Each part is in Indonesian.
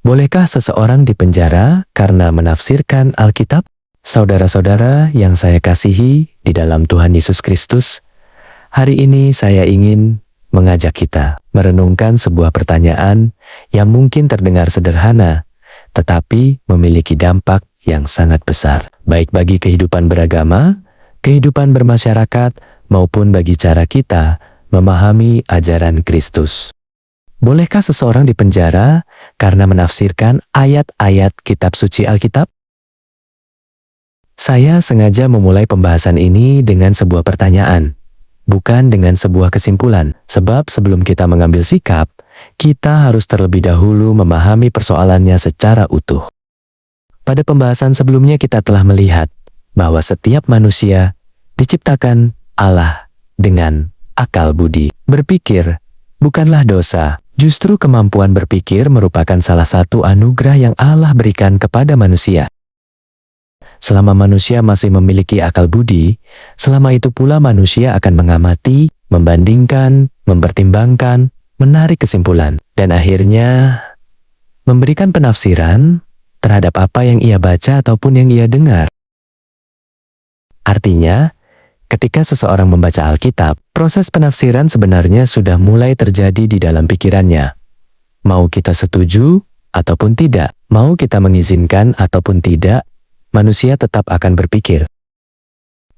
Bolehkah seseorang dipenjara karena menafsirkan Alkitab? Saudara-saudara yang saya kasihi di dalam Tuhan Yesus Kristus, hari ini saya ingin mengajak kita merenungkan sebuah pertanyaan yang mungkin terdengar sederhana, tetapi memiliki dampak yang sangat besar, baik bagi kehidupan beragama, kehidupan bermasyarakat, maupun bagi cara kita memahami ajaran Kristus. Bolehkah seseorang dipenjara karena menafsirkan ayat-ayat kitab suci Alkitab? Saya sengaja memulai pembahasan ini dengan sebuah pertanyaan, bukan dengan sebuah kesimpulan, sebab sebelum kita mengambil sikap, kita harus terlebih dahulu memahami persoalannya secara utuh. Pada pembahasan sebelumnya kita telah melihat bahwa setiap manusia diciptakan Allah dengan akal budi. Berpikir bukanlah dosa. Justru kemampuan berpikir merupakan salah satu anugerah yang Allah berikan kepada manusia. Selama manusia masih memiliki akal budi, selama itu pula manusia akan mengamati, membandingkan, mempertimbangkan, menarik kesimpulan, dan akhirnya memberikan penafsiran terhadap apa yang ia baca ataupun yang ia dengar. Artinya, ketika seseorang membaca Alkitab, proses penafsiran sebenarnya sudah mulai terjadi di dalam pikirannya. Mau kita setuju ataupun tidak, mau kita mengizinkan ataupun tidak, manusia tetap akan berpikir.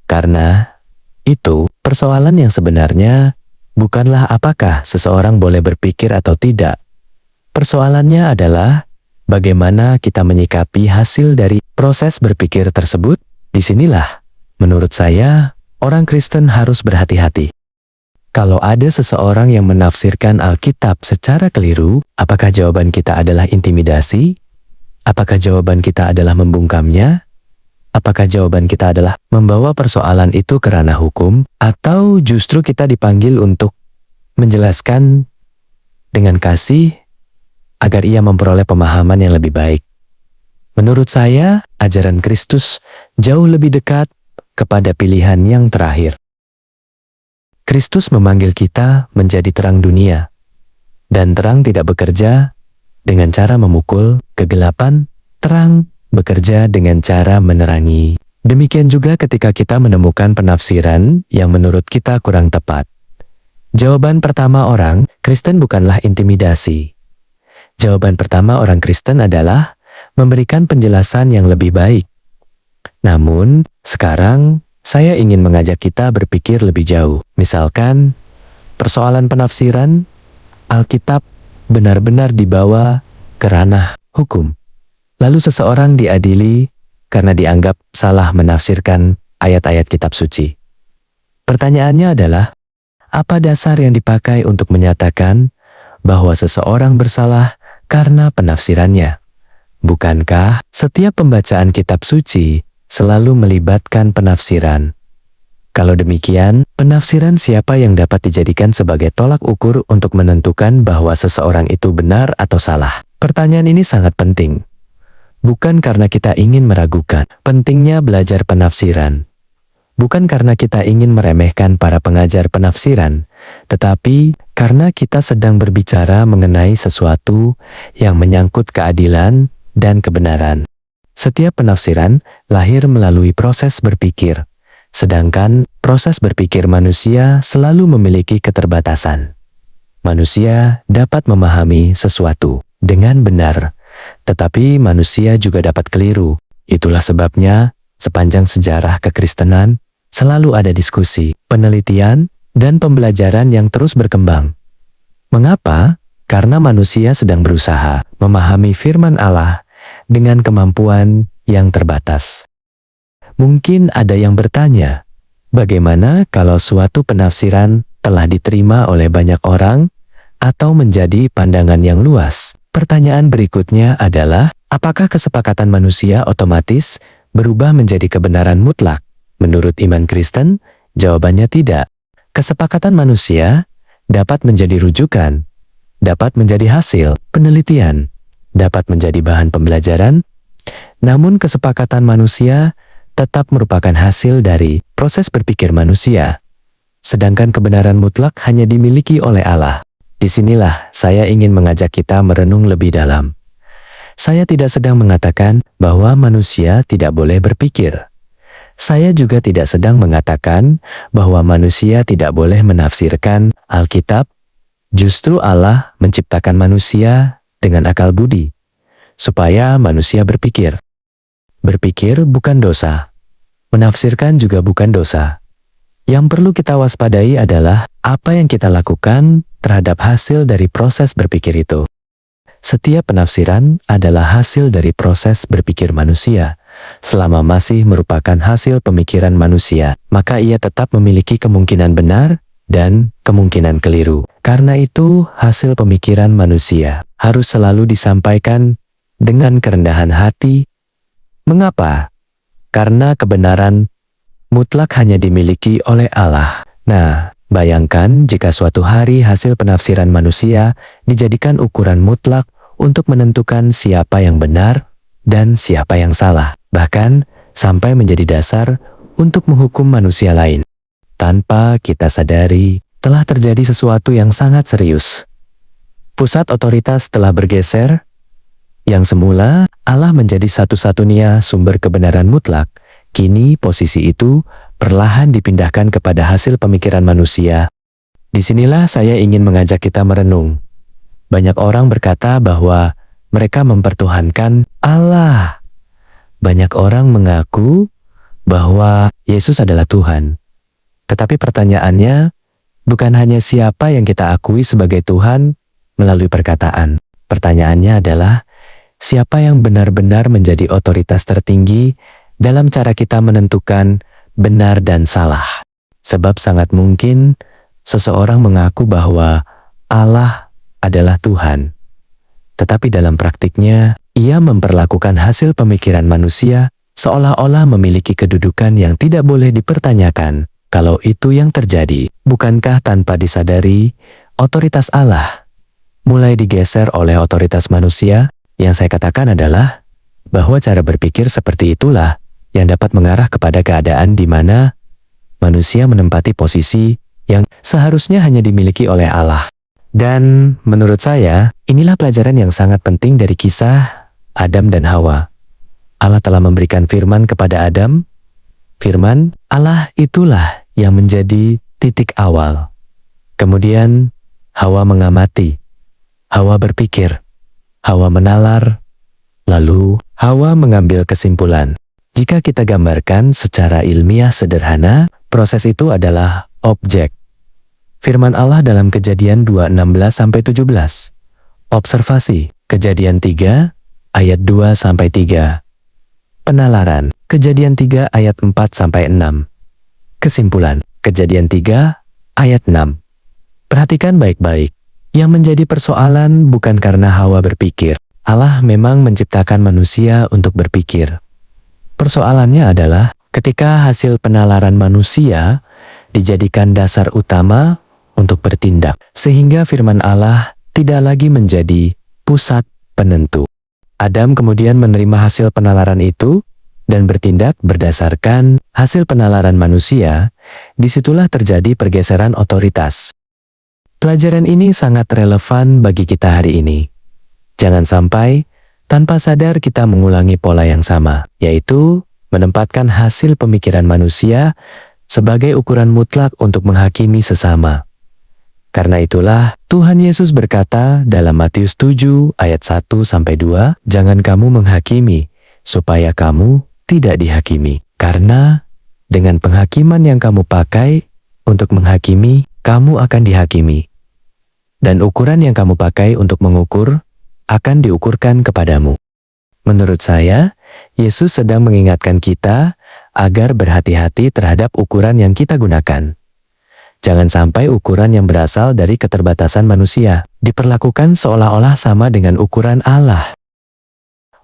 Karena itu, persoalan yang sebenarnya bukanlah apakah seseorang boleh berpikir atau tidak. Persoalannya adalah bagaimana kita menyikapi hasil dari proses berpikir tersebut. Disinilah, menurut saya, orang Kristen harus berhati-hati. Kalau ada seseorang yang menafsirkan Alkitab secara keliru, apakah jawaban kita adalah intimidasi? Apakah jawaban kita adalah membungkamnya? Apakah jawaban kita adalah membawa persoalan itu ke ranah hukum? Atau justru kita dipanggil untuk menjelaskan dengan kasih agar ia memperoleh pemahaman yang lebih baik? Menurut saya, ajaran Kristus jauh lebih dekat kepada pilihan yang terakhir. Kristus memanggil kita menjadi terang dunia, dan terang tidak bekerja dengan cara memukul kegelapan, terang bekerja dengan cara menerangi. Demikian juga ketika kita menemukan penafsiran yang menurut kita kurang tepat. Jawaban pertama orang Kristen bukanlah intimidasi. Jawaban pertama orang Kristen adalah memberikan penjelasan yang lebih baik. Namun, sekarang saya ingin mengajak kita berpikir lebih jauh. Misalkan, persoalan penafsiran Alkitab benar-benar dibawa ke ranah hukum. Lalu seseorang diadili karena dianggap salah menafsirkan ayat-ayat kitab suci. Pertanyaannya adalah, apa dasar yang dipakai untuk menyatakan bahwa seseorang bersalah karena penafsirannya? Bukankah setiap pembacaan kitab suci selalu melibatkan penafsiran? Kalau demikian, penafsiran siapa yang dapat dijadikan sebagai tolak ukur untuk menentukan bahwa seseorang itu benar atau salah? Pertanyaan ini sangat penting. Bukan karena kita ingin meragukan pentingnya belajar penafsiran. Bukan karena kita ingin meremehkan para pengajar penafsiran, tetapi karena kita sedang berbicara mengenai sesuatu yang menyangkut keadilan dan kebenaran. Setiap penafsiran lahir melalui proses berpikir, sedangkan proses berpikir manusia selalu memiliki keterbatasan. Manusia dapat memahami sesuatu dengan benar, tetapi manusia juga dapat keliru. Itulah sebabnya, sepanjang sejarah kekristenan, selalu ada diskusi, penelitian, dan pembelajaran yang terus berkembang. Mengapa? Karena manusia sedang berusaha memahami firman Allah dengan kemampuan yang terbatas. Mungkin ada yang bertanya, bagaimana kalau suatu penafsiran telah diterima oleh banyak orang atau menjadi pandangan yang luas? Pertanyaan berikutnya adalah, apakah kesepakatan manusia otomatis berubah menjadi kebenaran mutlak? Menurut iman Kristen, jawabannya tidak. Kesepakatan manusia dapat menjadi rujukan, dapat menjadi hasil penelitian, dapat menjadi bahan pembelajaran, namun kesepakatan manusia tetap merupakan hasil dari proses berpikir manusia. Sedangkan kebenaran mutlak hanya dimiliki oleh Allah. Disinilah saya ingin mengajak kita merenung lebih dalam. Saya tidak sedang mengatakan bahwa manusia tidak boleh berpikir. Saya juga tidak sedang mengatakan bahwa manusia tidak boleh menafsirkan Alkitab. Justru Allah menciptakan manusia dengan akal budi, supaya manusia berpikir. Berpikir bukan dosa. Menafsirkan juga bukan dosa. Yang perlu kita waspadai adalah apa yang kita lakukan terhadap hasil dari proses berpikir itu. Setiap penafsiran adalah hasil dari proses berpikir manusia. Selama masih merupakan hasil pemikiran manusia, maka ia tetap memiliki kemungkinan benar dan kemungkinan keliru. Karena itu, hasil pemikiran manusia harus selalu disampaikan dengan kerendahan hati. Mengapa? Karena kebenaran mutlak hanya dimiliki oleh Allah. Nah, bayangkan jika suatu hari hasil penafsiran manusia dijadikan ukuran mutlak untuk menentukan siapa yang benar dan siapa yang salah, bahkan sampai menjadi dasar untuk menghukum manusia lain. Tanpa kita sadari, telah terjadi sesuatu yang sangat serius. Pusat otoritas telah bergeser. Yang semula Allah menjadi satu-satunya sumber kebenaran mutlak, kini posisi itu perlahan dipindahkan kepada hasil pemikiran manusia. Disinilah saya ingin mengajak kita merenung. Banyak orang berkata bahwa mereka mempertuhankan Allah. Banyak orang mengaku bahwa Yesus adalah Tuhan. Tetapi pertanyaannya, bukan hanya siapa yang kita akui sebagai Tuhan melalui perkataan. Pertanyaannya adalah, siapa yang benar-benar menjadi otoritas tertinggi dalam cara kita menentukan benar dan salah. Sebab sangat mungkin seseorang mengaku bahwa Allah adalah Tuhan. Tetapi dalam praktiknya, ia memperlakukan hasil pemikiran manusia seolah-olah memiliki kedudukan yang tidak boleh dipertanyakan. Kalau itu yang terjadi, bukankah tanpa disadari, otoritas Allah mulai digeser oleh otoritas manusia? Yang saya katakan adalah bahwa cara berpikir seperti itulah yang dapat mengarah kepada keadaan di mana manusia menempati posisi yang seharusnya hanya dimiliki oleh Allah. Dan menurut saya, inilah pelajaran yang sangat penting dari kisah Adam dan Hawa. Allah telah memberikan firman kepada Adam. Firman Allah itulah yang menjadi titik awal. Kemudian Hawa mengamati. Hawa berpikir. Hawa menalar. Lalu Hawa mengambil kesimpulan. Jika kita gambarkan secara ilmiah sederhana, proses itu adalah objek. Firman Allah dalam Kejadian 2:16-17. Observasi, Kejadian 3, ayat 2-3. Penalaran, Kejadian 3 ayat 4-6. Kesimpulan, Kejadian 3 ayat 6. Perhatikan baik-baik. Yang menjadi persoalan bukan karena Hawa berpikir. Allah memang menciptakan manusia untuk berpikir. Persoalannya adalah ketika hasil penalaran manusia dijadikan dasar utama untuk bertindak, sehingga firman Allah tidak lagi menjadi pusat penentu. Adam kemudian menerima hasil penalaran itu dan bertindak berdasarkan hasil penalaran manusia. Disitulah terjadi pergeseran otoritas. Pelajaran ini sangat relevan bagi kita hari ini. Jangan sampai tanpa sadar kita mengulangi pola yang sama, yaitu menempatkan hasil pemikiran manusia sebagai ukuran mutlak untuk menghakimi sesama. Karena itulah Tuhan Yesus berkata dalam Matius 7 ayat 1-2, "Jangan kamu menghakimi, supaya kamu tidak dihakimi. Karena dengan penghakiman yang kamu pakai untuk menghakimi, kamu akan dihakimi. Dan ukuran yang kamu pakai untuk mengukur akan diukurkan kepadamu." Menurut saya, Yesus sedang mengingatkan kita agar berhati-hati terhadap ukuran yang kita gunakan. Jangan sampai ukuran yang berasal dari keterbatasan manusia diperlakukan seolah-olah sama dengan ukuran Allah.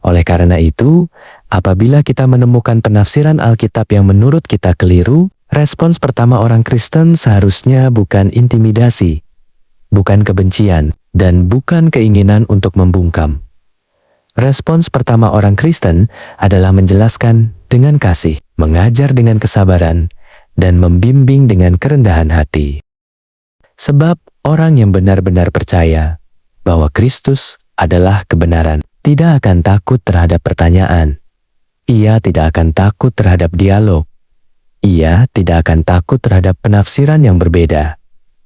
Oleh karena itu, apabila kita menemukan penafsiran Alkitab yang menurut kita keliru, respons pertama orang Kristen seharusnya bukan intimidasi, bukan kebencian, dan bukan keinginan untuk membungkam. Respons pertama orang Kristen adalah menjelaskan dengan kasih, mengajar dengan kesabaran, dan membimbing dengan kerendahan hati. Sebab orang yang benar-benar percaya bahwa Kristus adalah kebenaran tidak akan takut terhadap pertanyaan. Ia tidak akan takut terhadap dialog. Ia tidak akan takut terhadap penafsiran yang berbeda,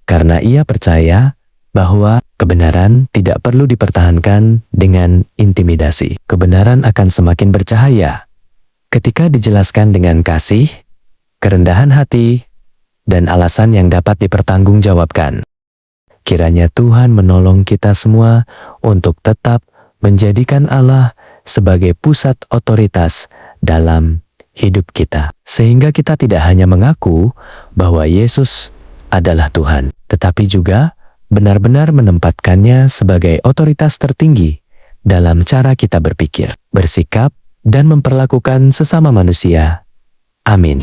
karena ia percaya bahwa kebenaran tidak perlu dipertahankan dengan intimidasi. Kebenaran akan semakin bercahaya ketika dijelaskan dengan kasih, kerendahan hati, dan alasan yang dapat dipertanggungjawabkan. Kiranya Tuhan menolong kita semua untuk tetap menjadikan Allah sebagai pusat otoritas dalam hidup kita, sehingga kita tidak hanya mengaku bahwa Yesus adalah Tuhan, tetapi juga benar-benar menempatkannya sebagai otoritas tertinggi dalam cara kita berpikir, bersikap, dan memperlakukan sesama manusia. Amin.